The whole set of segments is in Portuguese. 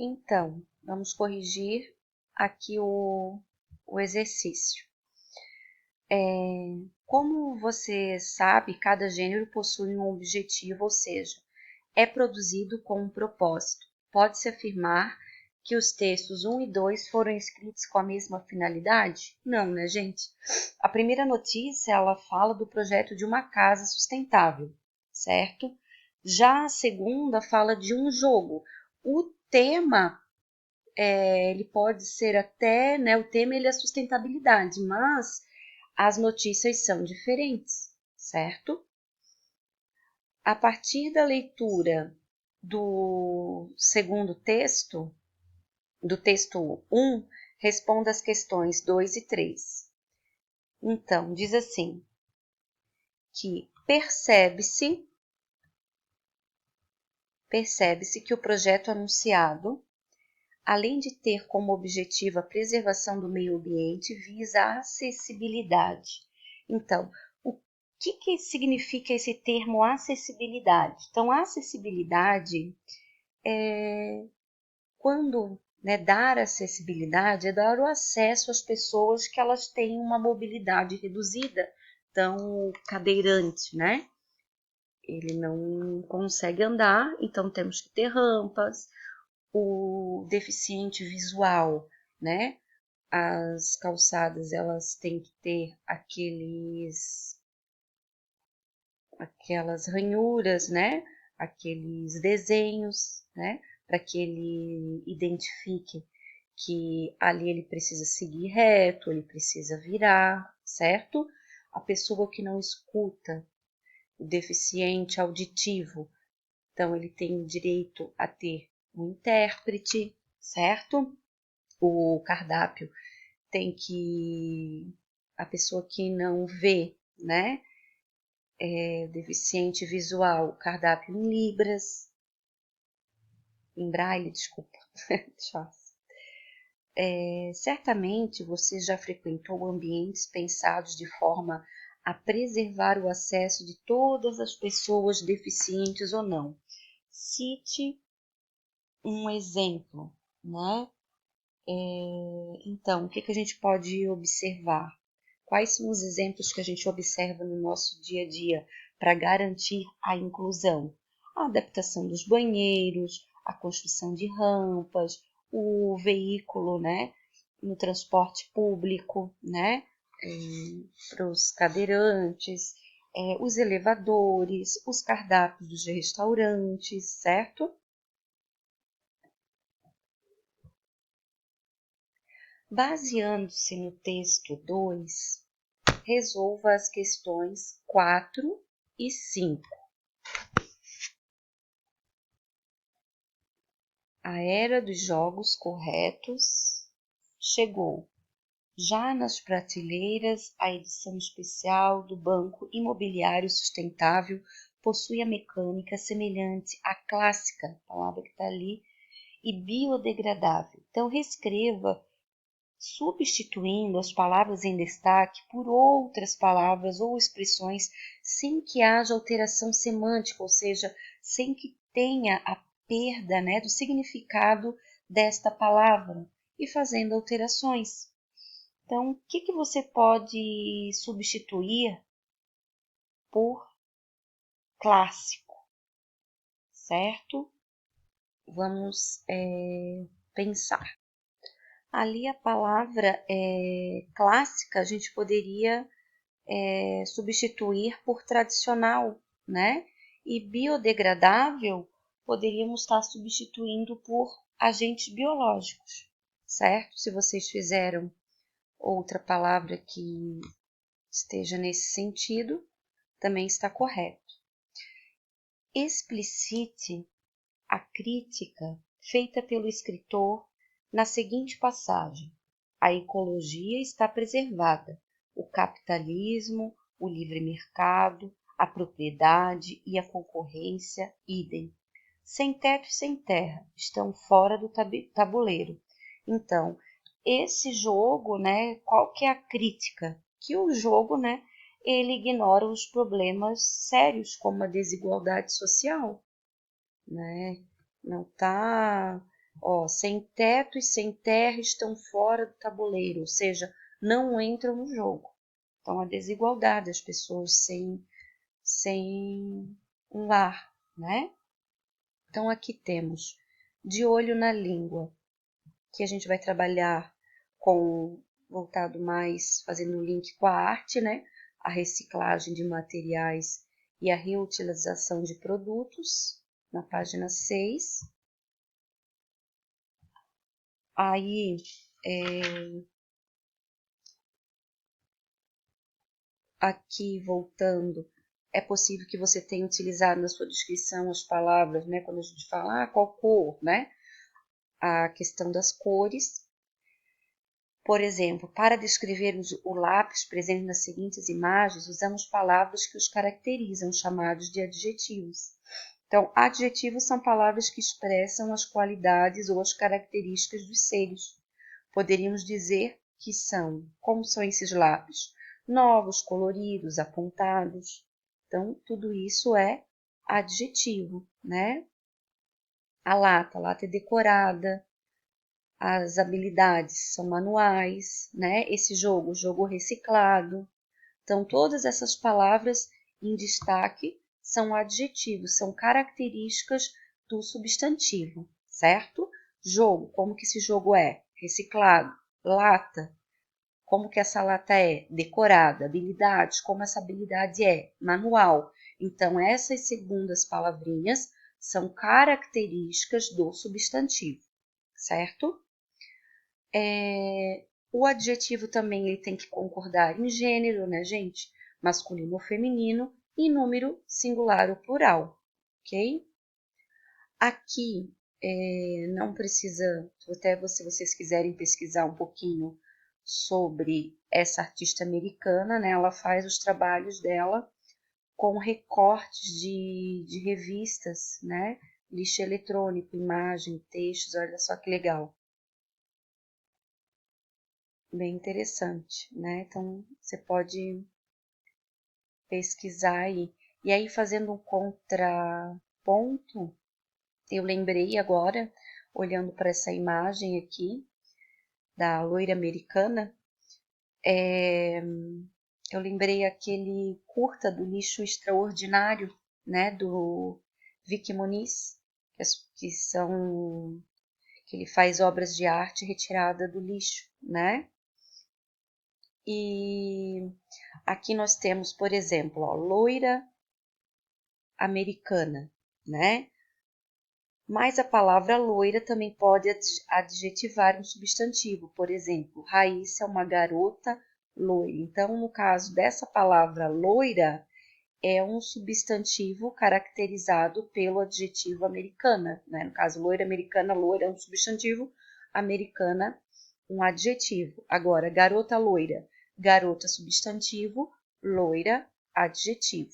Então, vamos corrigir aqui o exercício. Como você sabe, cada gênero possui um objetivo, ou seja, é produzido com um propósito. Pode-se afirmar que os textos 1 e 2 foram escritos com a mesma finalidade? Não, né, gente? A primeira notícia, ela fala do projeto de uma casa sustentável, certo? Já a segunda fala de um jogo. O tema, ele pode ser até, né, o tema ele é sustentabilidade, mas as notícias são diferentes, certo? A partir da leitura do segundo texto, do texto 1, responda as questões 2 e 3. Então, diz assim, que percebe-se que o projeto anunciado, além de ter como objetivo a preservação do meio ambiente, visa a acessibilidade. Então, o que significa esse termo acessibilidade? Então, a acessibilidade quando dar acessibilidade é dar o acesso às pessoas que elas têm uma mobilidade reduzida. Então, o cadeirante, né? Ele não consegue andar, então temos que ter rampas. O deficiente visual, né? As calçadas, elas têm que ter aquelas ranhuras, né? Aqueles desenhos, né? Para que ele identifique que ali ele precisa seguir reto, ele precisa virar, certo? A pessoa que não escuta, o deficiente auditivo, então ele tem o direito a ter um intérprete, certo? O cardápio tem que a pessoa que não vê, né? Deficiente visual, cardápio em libras, em braille, desculpa. Certamente você já frequentou ambientes pensados de forma a preservar o acesso de todas as pessoas, deficientes ou não. Cite um exemplo, né? Então, o que a gente pode observar? Quais são os exemplos que a gente observa no nosso dia a dia para garantir a inclusão? A adaptação dos banheiros, a construção de rampas, o veículo, né, no transporte público, né, para os cadeirantes, os elevadores, os cardápios dos restaurantes, certo? Baseando-se no texto 2, resolva as questões 4 e 5. A era dos jogos corretos chegou. Já nas prateleiras, a edição especial do Banco Imobiliário Sustentável possui a mecânica semelhante à clássica, palavra que está ali, e biodegradável. Então, reescreva substituindo as palavras em destaque por outras palavras ou expressões sem que haja alteração semântica, ou seja, sem que tenha a perda, né, do significado desta palavra e fazendo alterações. Então, o que você pode substituir por clássico, certo? Vamos pensar. Ali a palavra clássica a gente poderia substituir por tradicional, né? E biodegradável poderíamos estar substituindo por agentes biológicos, certo? Se vocês fizeram outra palavra que esteja nesse sentido, também está correto. Explicite a crítica feita pelo escritor na seguinte passagem: a ecologia está preservada, o capitalismo, o livre mercado, a propriedade e a concorrência, idem. Sem teto e sem terra, estão fora do tabuleiro. Então, esse jogo, né, qual que é a crítica? Que o jogo, né, ele ignora os problemas sérios, como a desigualdade social, né? Não está Ó, sem teto e sem terra estão fora do tabuleiro, ou seja, não entram no jogo. Então, a desigualdade das pessoas sem um lar, né? Então, aqui temos de olho na língua, que a gente vai trabalhar voltado mais, fazendo um link com a arte, né? A reciclagem de materiais e a reutilização de produtos, na página 6. Aí, aqui voltando, é possível que você tenha utilizado na sua descrição as palavras, né? Quando a gente fala, qual cor, né? A questão das cores. Por exemplo, para descrever o lápis presente nas seguintes imagens, usamos palavras que os caracterizam, chamados de adjetivos. Então, adjetivos são palavras que expressam as qualidades ou as características dos seres. Poderíamos dizer que são, como são esses lápis? Novos, coloridos, apontados. Então, tudo isso é adjetivo, né? A lata é decorada. As habilidades são manuais, né? Esse jogo reciclado. Então, todas essas palavras em destaque são adjetivos, são características do substantivo, certo? Jogo, como que esse jogo é? Reciclado. Lata, como que essa lata é? Decorada. Habilidades, como essa habilidade é? Manual. Então, essas segundas palavrinhas são características do substantivo, certo? O adjetivo também ele tem que concordar em gênero, né, gente? Masculino ou feminino, e número singular ou plural, ok? Aqui, não precisa, até se vocês quiserem pesquisar um pouquinho sobre essa artista americana, né? Ela faz os trabalhos dela com recortes de revistas, né? Lixo eletrônico, imagem, textos, olha só que legal. Bem interessante, né? Então, você pode pesquisar aí. E aí, fazendo um contraponto, eu lembrei agora, olhando para essa imagem aqui, da loira americana, eu lembrei aquele curta do Lixo Extraordinário, né? Do Vic Muniz, que ele faz obras de arte retirada do lixo, né? E aqui nós temos, por exemplo, ó, loira americana, né? Mas a palavra loira também pode adjetivar um substantivo. Por exemplo, Raíssa é uma garota loira. Então, no caso dessa palavra loira, é um substantivo caracterizado pelo adjetivo americana, né? No caso, loira americana, loira é um substantivo, americana, um adjetivo. Agora, garota loira, garota substantivo, loira adjetivo.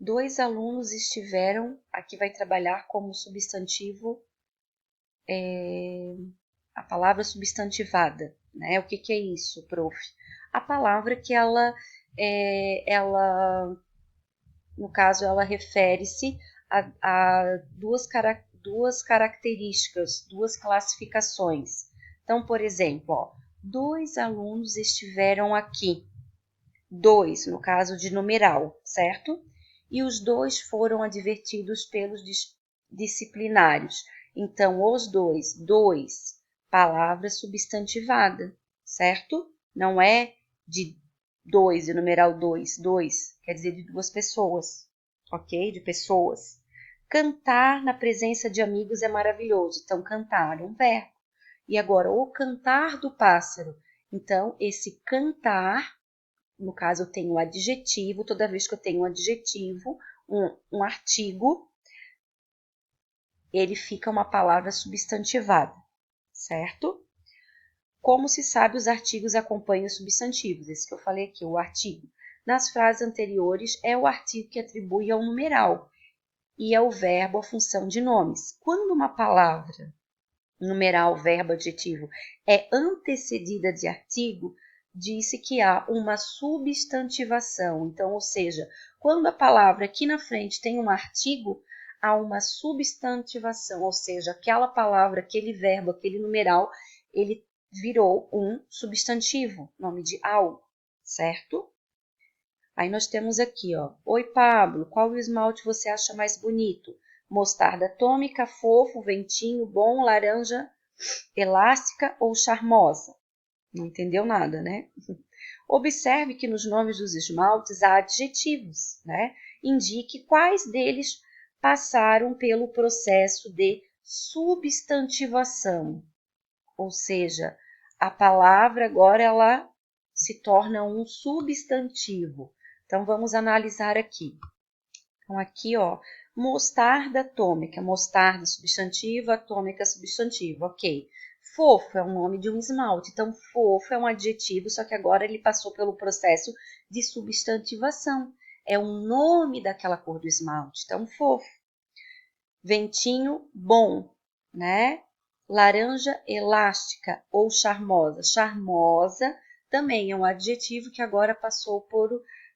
Dois alunos estiveram, aqui vai trabalhar como substantivo, a palavra substantivada, né? O que é isso, prof? A palavra que no caso, ela refere-se a duas características, duas classificações. Então, por exemplo, ó, 2 alunos estiveram aqui. 2, no caso de numeral, certo? E os 2 foram advertidos pelos disciplinários. Então, os 2, palavra substantivada, certo? Não é de 2, e numeral 2, quer dizer de 2 pessoas, ok? De pessoas. Cantar na presença de amigos é maravilhoso. Então, cantar é um verbo. E agora, o cantar do pássaro. Então, esse cantar, no caso, eu tenho adjetivo. Toda vez que eu tenho um adjetivo, um artigo, ele fica uma palavra substantivada, certo? Como se sabe, os artigos acompanham os substantivos. Esse que eu falei aqui, o artigo. Nas frases anteriores, é o artigo que atribui ao numeral e ao verbo a função de nomes. Quando uma palavra, numeral, verbo, adjetivo, é antecedida de artigo, diz-se que há uma substantivação. Então, ou seja, quando a palavra aqui na frente tem um artigo, a uma substantivação, ou seja, aquela palavra, aquele verbo, aquele numeral, ele virou um substantivo, nome de algo, certo? Aí nós temos aqui, ó. Oi, Pablo, qual esmalte você acha mais bonito? Mostarda atômica, fofo, ventinho, bom, laranja, elástica ou charmosa? Não entendeu nada, né? Observe que nos nomes dos esmaltes há adjetivos, né? Indique quais deles passaram pelo processo de substantivação. Ou seja, a palavra agora ela se torna um substantivo. Então, vamos analisar aqui. Então, aqui, ó, mostarda atômica, mostarda substantivo, atômica substantivo, ok. Fofo é o nome de um esmalte, então fofo é um adjetivo, só que agora ele passou pelo processo de substantivação. É o nome daquela cor do esmalte, então fofo. Ventinho, bom, né? Laranja elástica ou charmosa. Charmosa também é um adjetivo que agora passou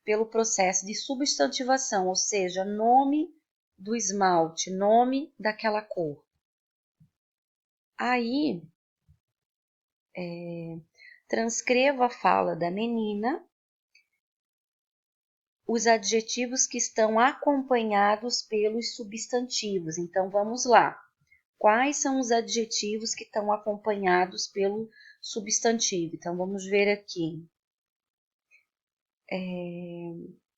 pelo processo de substantivação, ou seja, nome do esmalte, nome daquela cor. Aí, transcreva a fala da menina, os adjetivos que estão acompanhados pelos substantivos. Então, vamos lá. Quais são os adjetivos que estão acompanhados pelo substantivo? Então, vamos ver aqui.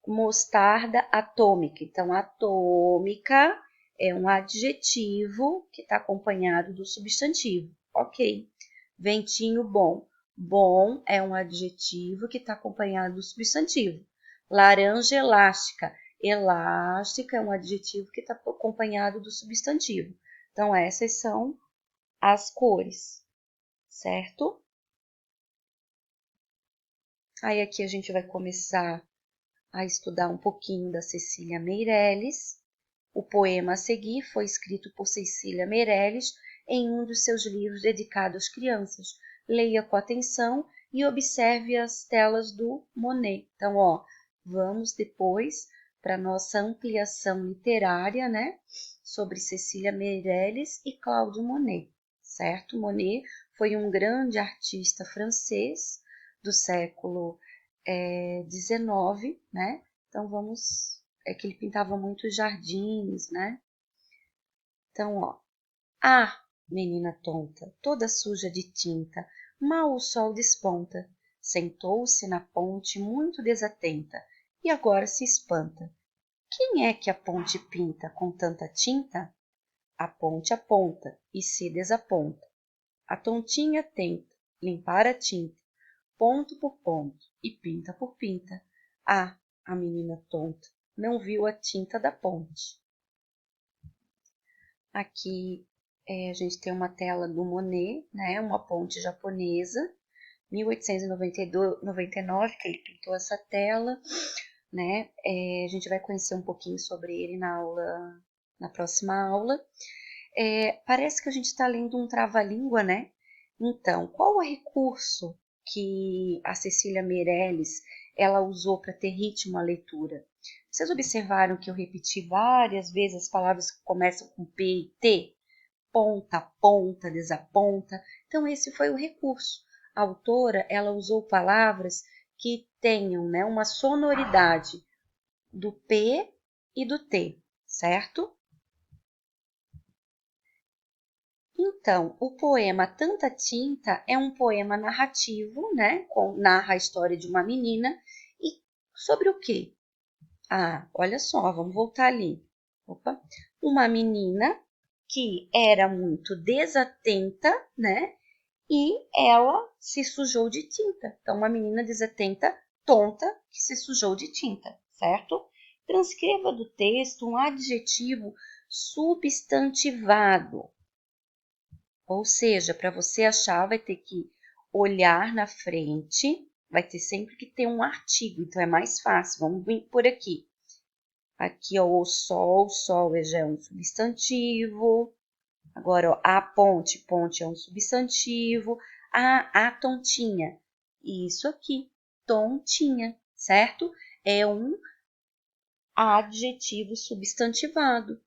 Mostarda atômica. Então, atômica é um adjetivo que está acompanhado do substantivo. Ok. Ventinho bom. Bom é um adjetivo que está acompanhado do substantivo. Laranja elástica. Elástica é um adjetivo que está acompanhado do substantivo. Então, essas são as cores, certo? Aí aqui a gente vai começar a estudar um pouquinho da Cecília Meirelles. O poema a seguir foi escrito por Cecília Meirelles em um dos seus livros dedicados às crianças. Leia com atenção e observe as telas do Monet. Então, ó, vamos depois para a nossa ampliação literária, né? Sobre Cecília Meirelles e Claude Monet, certo? Monet foi um grande artista francês do século XIX, né? Então vamos, que ele pintava muitos jardins, né? Então, ó, menina tonta, toda suja de tinta, mal o sol desponta, sentou-se na ponte muito desatenta e agora se espanta. Quem é que a ponte pinta com tanta tinta? A ponte aponta e se desaponta. A tontinha tenta limpar a tinta, ponto por ponto e pinta por pinta. A menina tonta não viu a tinta da ponte. Aqui a gente tem uma tela do Monet, né? Uma ponte japonesa, 1899 que ele pintou essa tela, né? A gente vai conhecer um pouquinho sobre ele na próxima aula. Parece que a gente está lendo um trava-língua, né? Então, qual o recurso que a Cecília Meirelles ela usou para ter ritmo à leitura? Vocês observaram que eu repeti várias vezes as palavras que começam com P e T? Ponta, ponta, desaponta. Então, esse foi o recurso. A autora ela usou palavras que tenham, né, uma sonoridade do P e do T, certo? Então, o poema Tanta Tinta é um poema narrativo, né? Narra a história de uma menina. E sobre o quê? Olha só, vamos voltar ali. Opa. Uma menina que era muito desatenta, né? E ela se sujou de tinta. Então, uma menina desatenta, tonta, que se sujou de tinta, certo? Transcreva do texto um adjetivo substantivado. Ou seja, para você achar, vai ter que olhar na frente, vai ter sempre que ter um artigo, então é mais fácil. Vamos vir por aqui. Aqui, ó, o sol já é um substantivo. Agora, ó, a ponte, ponte é um substantivo. A tontinha, isso aqui, tontinha, certo? É um adjetivo substantivado.